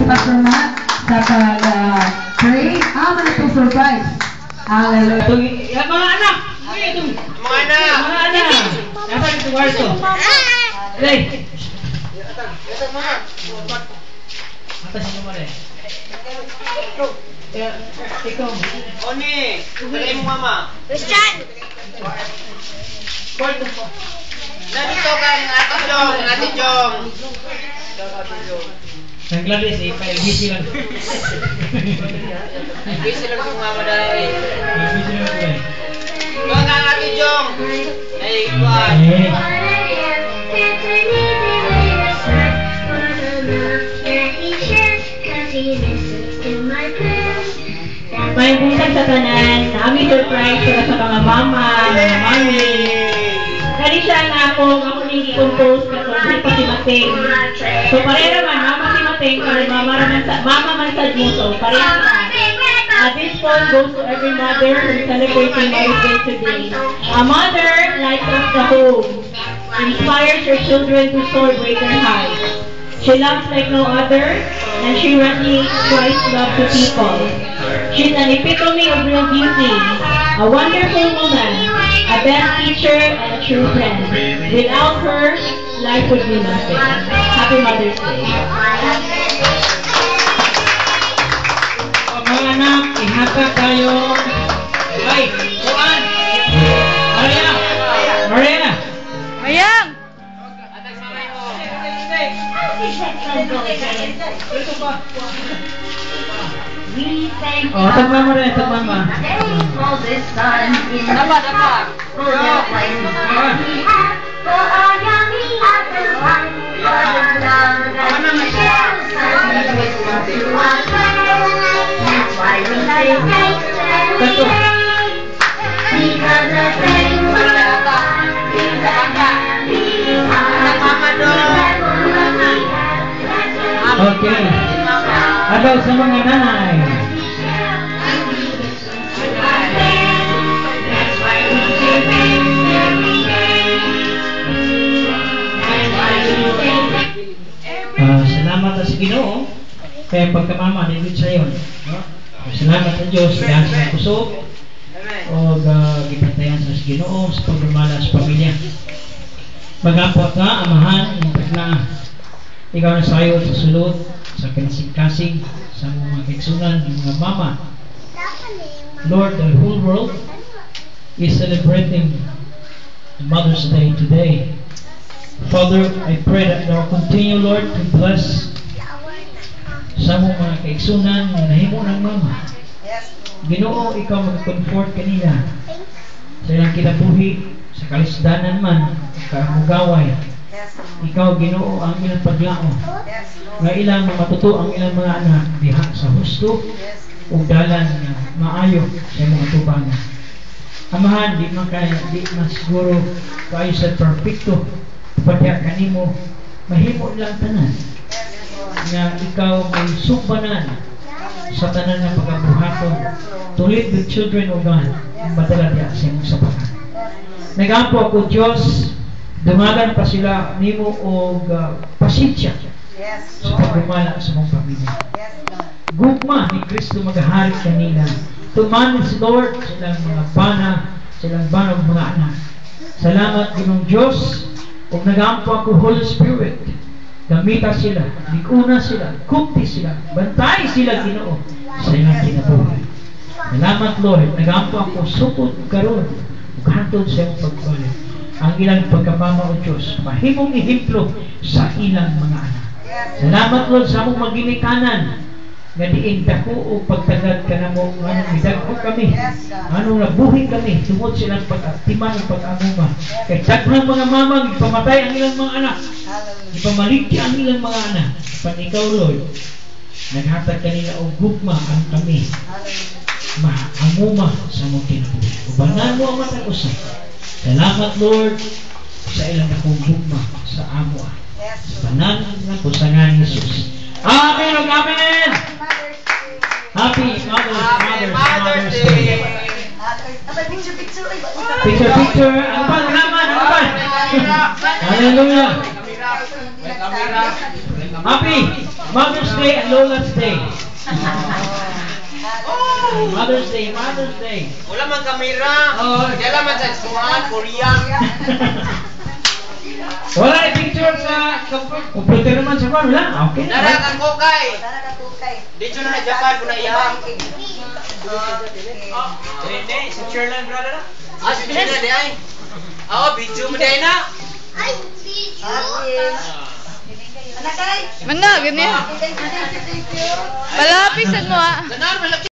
si Pastor Matt sa pag-pray. Aman ito surprise. Hallelujah. Mga anak! Mga anak! Nasaan ito kwarto? Hey! Atas mo rin. Ikaw. Oni! Tuloy mo mama. Christian! Nandito kang Ate Jong. Ang Gladys eh, busy lang. Busy lang si mama dahil. Busy lang eh. Doon kang Ate Jong. Ay, ikuan. May buntag sa tanan, namin surprise para sa mga mama, mga mami. Kani siya nga ako nang i-compose katong si Patimating. So pareha naman, mama si Mating, para mama man sa Muso, pareha naman. This poem goes to every mother who's celebrating Mother's Day today. A mother lights up the home, inspires her children to soar greater heights. She loves like no other, and she radiates Christ's love to people. She's an epitome of real beauty, a wonderful woman, a best teacher, and a true friend. Without her, life would be nothing. Happy Mother's Day. Mga anak, ihata tayo. Ay, Juan! Maria! Maria! Mayang! Oh, tagmama rin, tagmama. Okay. Agaw sa mga nanay. Salamat sa Ginoo kaya pagkamama David sa iyon. Salamat sa Diyos dahil sa kusog o gibantayan sa Ginoo sa pagmamala sa pamilya. Magapot ka, amahan, na ikaw na sayo sa sulod, sa kasing-kasing, sa mga kaigsunan, mga mama. Lord, the whole world is celebrating Mother's Day today. Father, I pray that thou continue, Lord, to bless sa mga kaigsunan na nahimo ng mama. Ginoo, ikaw mag-comfort kanila sa ilang kinabuhi, sa kalisdanan man, kamugaway. Ikaw, Ginoo, ang ilang paglao nga ilang matuto ang ilang mga anak diha sa husto o dalan nga maayo sa mga tubangan. Amahan, di man siguro kayo sa perfecto padya kanimo mahimo lang tanan nga ikaw may subanan sa tanan ng pagkabuhaton to lead the children of God ang madala diya sa imong sapakan. Nagampo ako Diyos, dumagan pa sila nimo og pasensya sa pagdumala sa mong pamilya. Gugma ni Kristo magahari kanila. Tumanin si Lord silang mga bana, silang banog mga anak. Salamat Ginoong Diyos. Kung nagampo ako Holy Spirit, gamita sila, likuna sila, kupti sila, bantay sila Ginoo sa ilang kinabuhi. Salamat Lord, nagampo ako sukod karon ug hantod sa iyong pagbalik. Ang ilang pagkamama o Diyos, mahimong ehemplo sa ilang mga anak. Salamat Lord sa among maginikanan nga diin dako o pagtagad ka na mo anong midagko kami, anong nabuhi kami tungod silang pag-aktiman o pag-amuma. Kaya taghang mga mamang ipamatay ang ilang mga anak, ipamaligya ang ilang mga anak. Pan ikaw Lord, naghatag kanila o gugma ang kami maamuma sa mong kinabuhi. Ubanan mo ang matang usap. Salamat Lord sa ilang akong gugma sa amo. Panan na po sa nga ni Jesus. Amen o amen! Happy Mother's Day! Picture! Ano pa? Hallelujah! Happy Mother's Day and Lola's Day. Mother's Day, Mother's Day. Wala man kamera. Oh. Wala man sa Suhan, Korea. Wala yung picture sa computer naman sa bar, wala? Okay na. Nara kang kokay. Dito na Japan ko na iyang. Hindi, sa Sherland brother na. Si Sherland di ay. Video mo din na. Mana, ganyan. Palapisan mo ah. Ganar malaki.